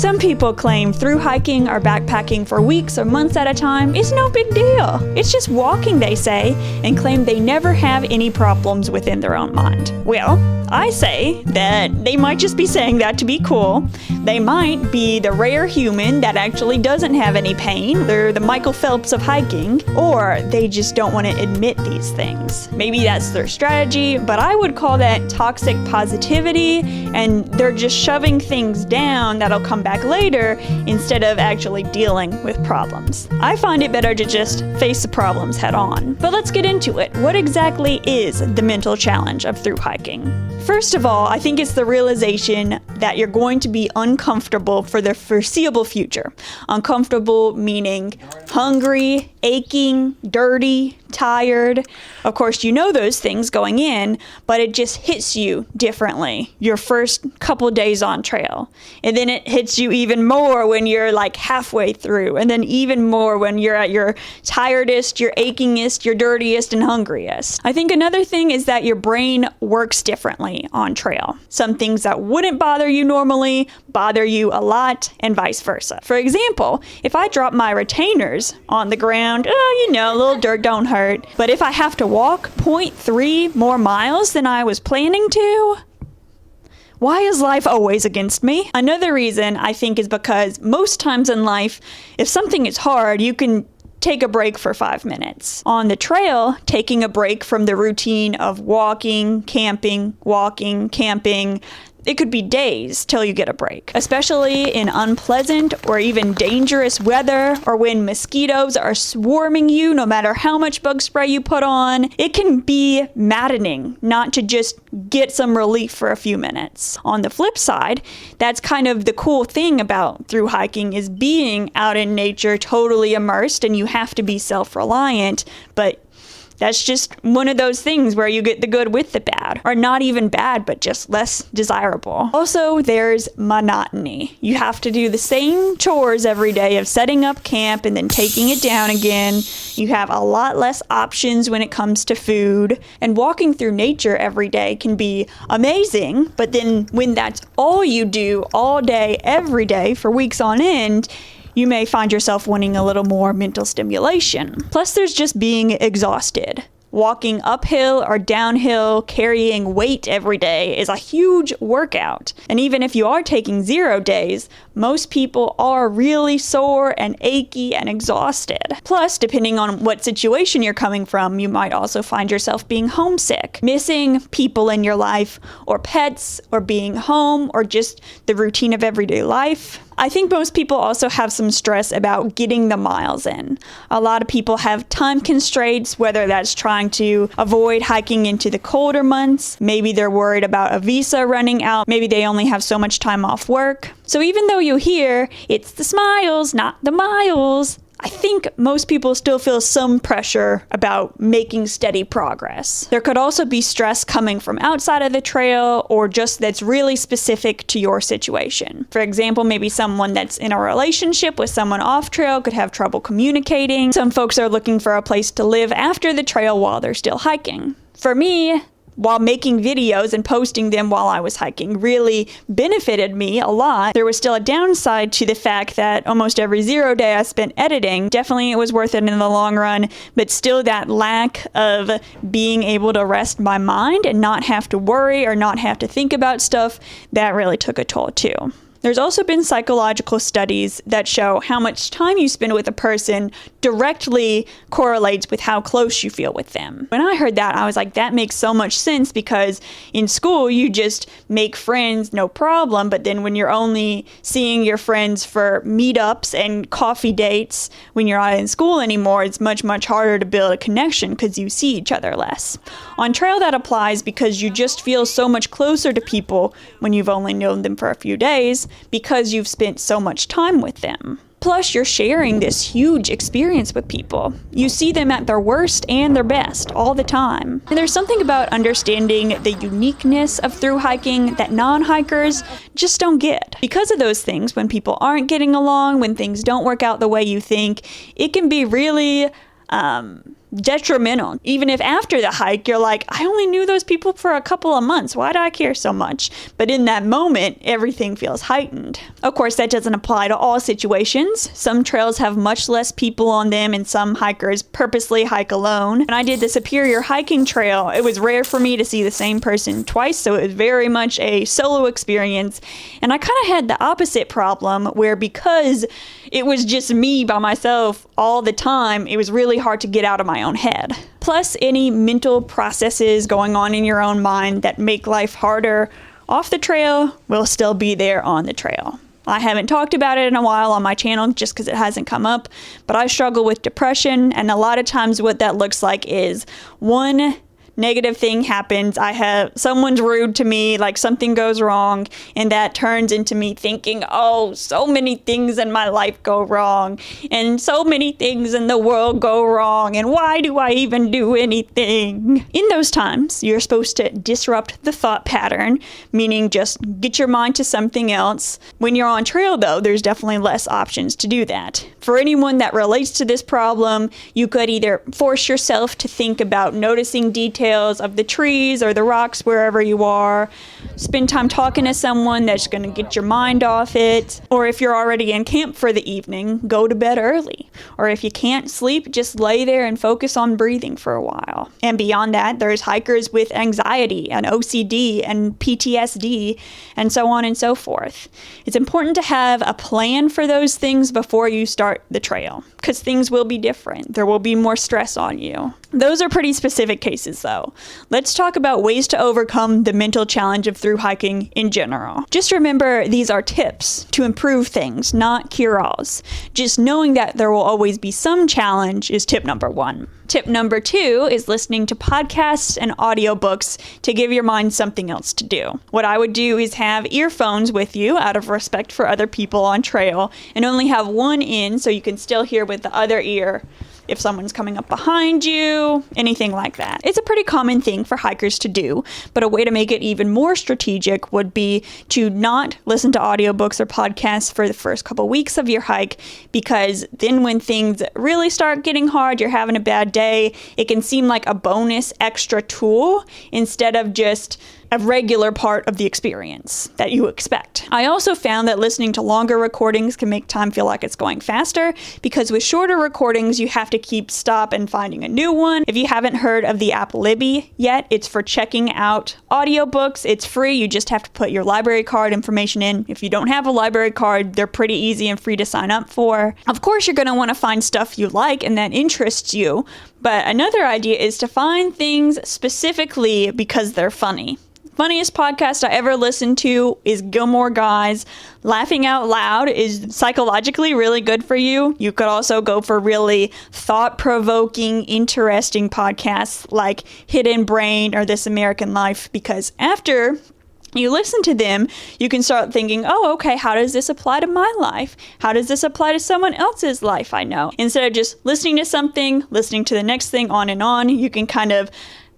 Some people claim through hiking or backpacking for weeks or months at a time is no big deal. It's just walking, they say, and claim they never have any problems within their own mind. Well, I say that they might just be saying that to be cool. They might be the rare human that actually doesn't have any pain. They're the Michael Phelps of hiking, or they just don't want to admit these things. Maybe that's their strategy, but I would call that toxic positivity, and they're just shoving things down that'll come back later instead of actually dealing with problems. I find it better to just face the problems head on. But let's get into it. What exactly is the mental challenge of thru hiking? First of all, I think it's the realization that you're going to be uncomfortable for the foreseeable future. Uncomfortable meaning hungry, aching, dirty, tired. Of course, you know those things going in, but it just hits you differently your first couple days on trail. And then it hits you even more when you're like halfway through, and then even more when you're at your tiredest, your achingest, your dirtiest, and hungriest. I think another thing is that your brain works differently on trail. Some things that wouldn't bother you normally bother you a lot, and vice versa. For example, if I drop my retainers on the ground, a little dirt don't hurt. But if I have to walk 0.3 more miles than I was planning to, why is life always against me? Another reason I think is because most times in life, if something is hard, you can take a break for 5 minutes. On the trail, taking a break from the routine of walking, camping, it could be days till you get a break, especially in unpleasant or even dangerous weather, or when mosquitoes are swarming you no matter how much bug spray you put on. It can be maddening not to just get some relief for a few minutes. On the flip side, that's kind of the cool thing about thru hiking is being out in nature, totally immersed, and you have to be self-reliant, but that's just one of those things where you get the good with the bad, or not even bad, but just less desirable. Also, there's monotony. You have to do the same chores every day of setting up camp and then taking it down again. You have a lot less options when it comes to food, and walking through nature every day can be amazing, but then when that's all you do all day, every day for weeks on end, you may find yourself wanting a little more mental stimulation. Plus, there's just being exhausted. Walking uphill or downhill, carrying weight every day is a huge workout. And even if you are taking 0 days, most people are really sore and achy and exhausted. Plus, depending on what situation you're coming from, you might also find yourself being homesick, missing people in your life, or pets, or being home, or just the routine of everyday life. I think most people also have some stress about getting the miles in. A lot of people have time constraints, whether that's trying to avoid hiking into the colder months. Maybe they're worried about a visa running out. Maybe they only have so much time off work. So even though you hear it's the smiles, not the miles, I think most people still feel some pressure about making steady progress. There could also be stress coming from outside of the trail, or just that's really specific to your situation. For example, maybe someone that's in a relationship with someone off trail could have trouble communicating. Some folks are looking for a place to live after the trail while they're still hiking. For me, while making videos and posting them while I was hiking really benefited me a lot, there was still a downside to the fact that almost every 0 day I spent editing. Definitely it was worth it in the long run, but still that lack of being able to rest my mind and not have to worry or not have to think about stuff, that really took a toll too. There's also been psychological studies that show how much time you spend with a person directly correlates with how close you feel with them. When I heard that, I was like, that makes so much sense, because in school you just make friends, no problem, but then when you're only seeing your friends for meetups and coffee dates when you're not in school anymore, it's much, much harder to build a connection because you see each other less. On trail, that applies because you just feel so much closer to people when you've only known them for a few days, because you've spent so much time with them. Plus, you're sharing this huge experience with people. You see them at their worst and their best all the time. And there's something about understanding the uniqueness of thru hiking that non-hikers just don't get. Because of those things, when people aren't getting along, when things don't work out the way you think, it can be really detrimental. Even if after the hike, you're like, I only knew those people for a couple of months. Why do I care so much? But in that moment, everything feels heightened. Of course, that doesn't apply to all situations. Some trails have much less people on them, and some hikers purposely hike alone. When I did the Superior hiking trail, it was rare for me to see the same person twice, so it was very much a solo experience. And I kind of had the opposite problem, where because it was just me by myself all the time, it was really hard to get out of my own head. Plus, any mental processes going on in your own mind that make life harder off the trail will still be there on the trail. I haven't talked about it in a while on my channel just because it hasn't come up, but I struggle with depression, and a lot of times what that looks like is one negative thing happens. Someone's rude to me, like something goes wrong, and that turns into me thinking, oh, so many things in my life go wrong, and so many things in the world go wrong, and why do I even do anything? In those times, you're supposed to disrupt the thought pattern, meaning just get your mind to something else. When you're on trail, though, there's definitely less options to do that. For anyone that relates to this problem, you could either force yourself to think about noticing details of the trees or the rocks wherever you are, spend time talking to someone that's going to get your mind off it, or if you're already in camp for the evening, go to bed early. Or if you can't sleep, just lay there and focus on breathing for a while. And beyond that, there's hikers with anxiety and OCD and PTSD and so on and so forth. It's important to have a plan for those things before you start the trail, because things will be different. There will be more stress on you. Those are pretty specific cases, though. Let's talk about ways to overcome the mental challenge of thru hiking in general. Just remember, these are tips to improve things, not cure-alls. Just knowing that there will always be some challenge is tip number 1. Tip number 2 is listening to podcasts and audiobooks to give your mind something else to do. What I would do is have earphones with you out of respect for other people on trail, and only have one in so you can still hear with the other ear if someone's coming up behind you, anything like that. It's a pretty common thing for hikers to do, but a way to make it even more strategic would be to not listen to audiobooks or podcasts for the first couple weeks of your hike, because then when things really start getting hard, you're having a bad day, it can seem like a bonus extra tool instead of just a regular part of the experience that you expect. I also found that listening to longer recordings can make time feel like it's going faster, because with shorter recordings, you have to keep stop and finding a new one. If you haven't heard of the app Libby yet, it's for checking out audiobooks. It's free. You just have to put your library card information in. If you don't have a library card, they're pretty easy and free to sign up for. Of course, you're going to want to find stuff you like and that interests you, but another idea is to find things specifically because they're funny. Funniest podcast I ever listened to is Gilmore Guys. Laughing out loud is psychologically really good for you. You could also go for really thought-provoking, interesting podcasts like Hidden Brain or This American Life, because after you listen to them, you can start thinking, oh, okay, how does this apply to my life? How does this apply to someone else's life I know? Instead of just listening to something, listening to the next thing, on, you can kind of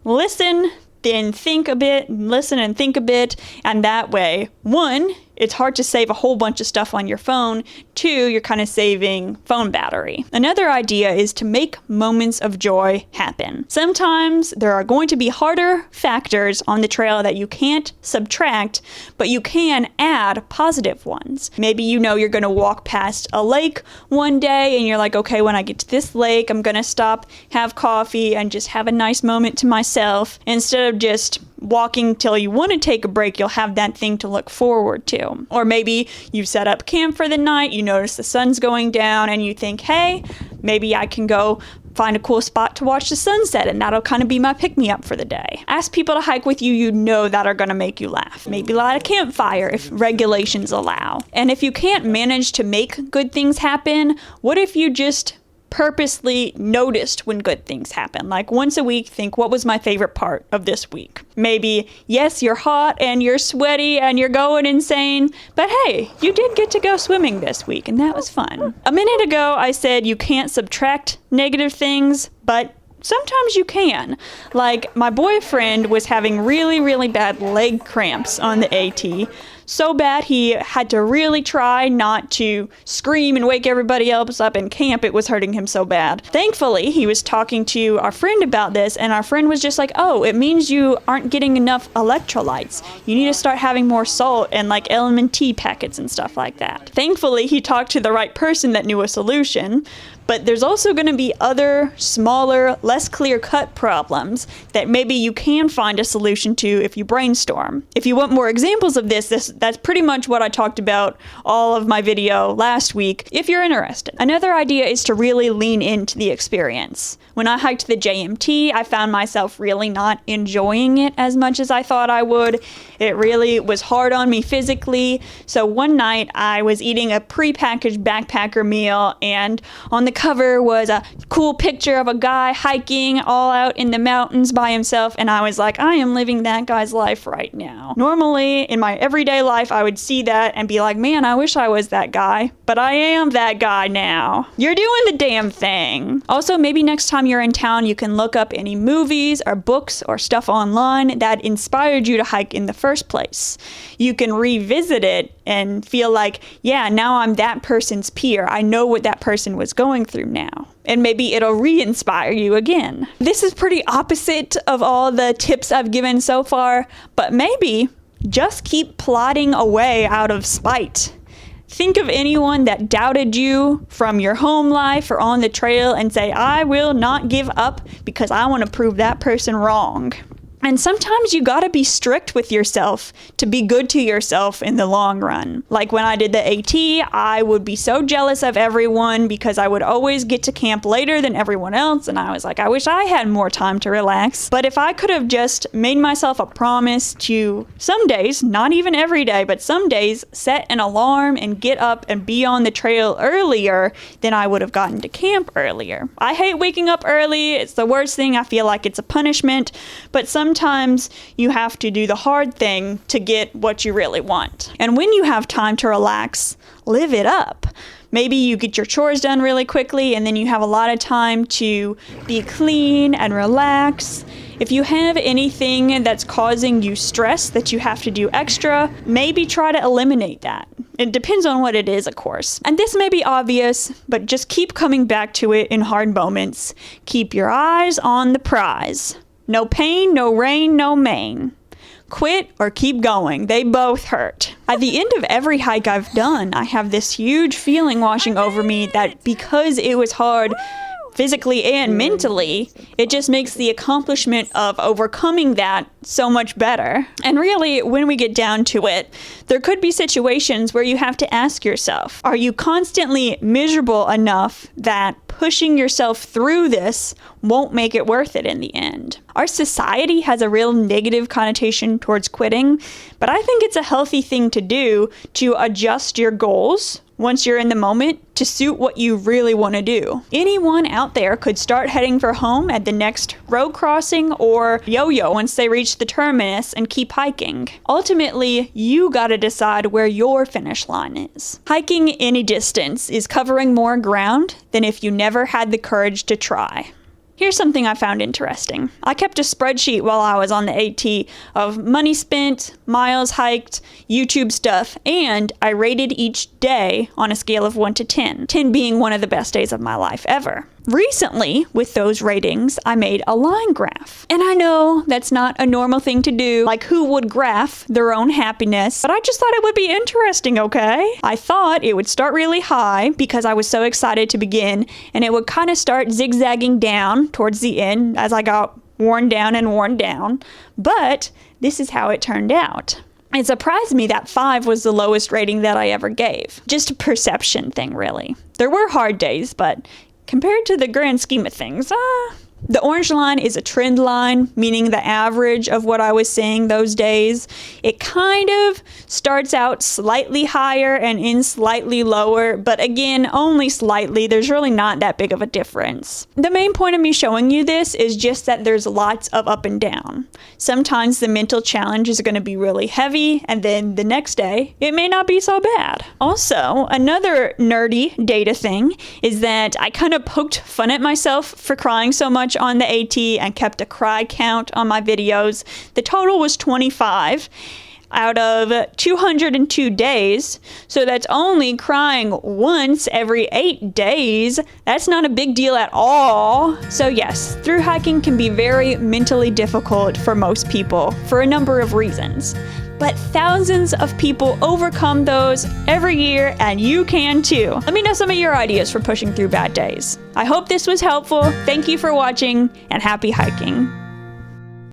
listen, then think a bit, listen and think a bit, and that way, 1, it's hard to save a whole bunch of stuff on your phone. 2, you're kind of saving phone battery. Another idea is to make moments of joy happen. Sometimes there are going to be harder factors on the trail that you can't subtract, but you can add positive ones. Maybe you know you're going to walk past a lake one day and you're like, okay, when I get to this lake, I'm going to stop, have coffee, and just have a nice moment to myself. Instead of just walking till you want to take a break, you'll have that thing to look forward to. Or maybe you set up camp for the night, you notice the sun's going down, and you think, hey, maybe I can go find a cool spot to watch the sunset, and that'll kind of be my pick-me-up for the day. Ask people to hike with you you know that are going to make you laugh. Maybe light a campfire if regulations allow. And if you can't manage to make good things happen, what if you just purposely noticed when good things happen? Like once a week, think, what was my favorite part of this week? Maybe, yes, you're hot and you're sweaty and you're going insane, but hey, you did get to go swimming this week and that was fun. A minute ago, I said you can't subtract negative things, but sometimes you can. Like, my boyfriend was having really, really bad leg cramps on the AT. So bad he had to really try not to scream and wake everybody else up in camp. It was hurting him so bad. Thankfully, he was talking to our friend about this, and our friend was just like, oh, it means you aren't getting enough electrolytes. You need to start having more salt and like element T packets and stuff like that. Thankfully, he talked to the right person that knew a solution. But there's also going to be other, smaller, less clear-cut problems that maybe you can find a solution to if you brainstorm. If you want more examples of that's pretty much what I talked about all of my video last week, if you're interested. Another idea is to really lean into the experience. When I hiked the JMT, I found myself really not enjoying it as much as I thought I would. It really was hard on me physically. So one night I was eating a prepackaged backpacker meal, and on the cover was a cool picture of a guy hiking all out in the mountains by himself, and I was like, I am living that guy's life right now. Normally, in my everyday life, I would see that and be like, man, I wish I was that guy, but I am that guy now. You're doing the damn thing. Also, maybe next time you're in town, you can look up any movies or books or stuff online that inspired you to hike in the first place. You can revisit it and feel like, yeah, now I'm that person's peer. I know what that person was going through now. And maybe it'll re-inspire you again. This is pretty opposite of all the tips I've given so far, but maybe just keep plodding away out of spite. Think of anyone that doubted you from your home life or on the trail and say, I will not give up because I want to prove that person wrong. And sometimes you gotta be strict with yourself to be good to yourself in the long run. Like when I did the AT, I would be so jealous of everyone because I would always get to camp later than everyone else, and I was like, I wish I had more time to relax. But if I could have just made myself a promise to some days, not even every day, but some days, set an alarm and get up and be on the trail earlier, then I would have gotten to camp earlier. I hate waking up early. It's the worst thing. I feel like it's a punishment, but sometimes you have to do the hard thing to get what you really want. And when you have time to relax, live it up. Maybe you get your chores done really quickly and then you have a lot of time to be clean and relax. If you have anything that's causing you stress that you have to do extra, maybe try to eliminate that. It depends on what it is, of course. And this may be obvious, but just keep coming back to it in hard moments. Keep your eyes on the prize. No pain, no rain, no main. Quit or keep going. They both hurt. At the end of every hike I've done, I have this huge feeling washing over me that because it was hard physically and mentally, it just makes the accomplishment of overcoming that so much better. And really, when we get down to it, there could be situations where you have to ask yourself, are you constantly miserable enough that pushing yourself through this won't make it worth it in the end? Our society has a real negative connotation towards quitting, but I think it's a healthy thing to do to adjust your goals once you're in the moment to suit what you really want to do. Anyone out there could start heading for home at the next road crossing or yo-yo once they reach the terminus and keep hiking. Ultimately, you gotta decide where your finish line is. Hiking any distance is covering more ground than if you never had the courage to try. Here's something I found interesting. I kept a spreadsheet while I was on the AT of money spent, miles hiked, YouTube stuff, and I rated each day on a scale of 1 to 10, 10 being one of the best days of my life ever. Recently, with those ratings, I made a line graph. And I know that's not a normal thing to do, like who would graph their own happiness, but I just thought it would be interesting, okay? I thought it would start really high because I was so excited to begin, and it would kind of start zigzagging down towards the end as I got worn down, but this is how it turned out. It surprised me that 5 was the lowest rating that I ever gave. Just a perception thing, really. There were hard days, but compared to the grand scheme of things, the orange line is a trend line, meaning the average of what I was seeing those days. It kind of starts out slightly higher and ends slightly lower, but again, only slightly. There's really not that big of a difference. The main point of me showing you this is just that there's lots of up and down. Sometimes the mental challenge is going to be really heavy, and then the next day, it may not be so bad. Also, another nerdy data thing is that I kind of poked fun at myself for crying so much much on the AT and kept a cry count on my videos. The total was 25 out of 202 days, so that's only crying once every 8 days. That's not a big deal at all. So yes, through hiking can be very mentally difficult for most people for a number of reasons. But thousands of people overcome those every year, and you can too. Let me know some of your ideas for pushing through bad days. I hope this was helpful. Thank you for watching, and happy hiking.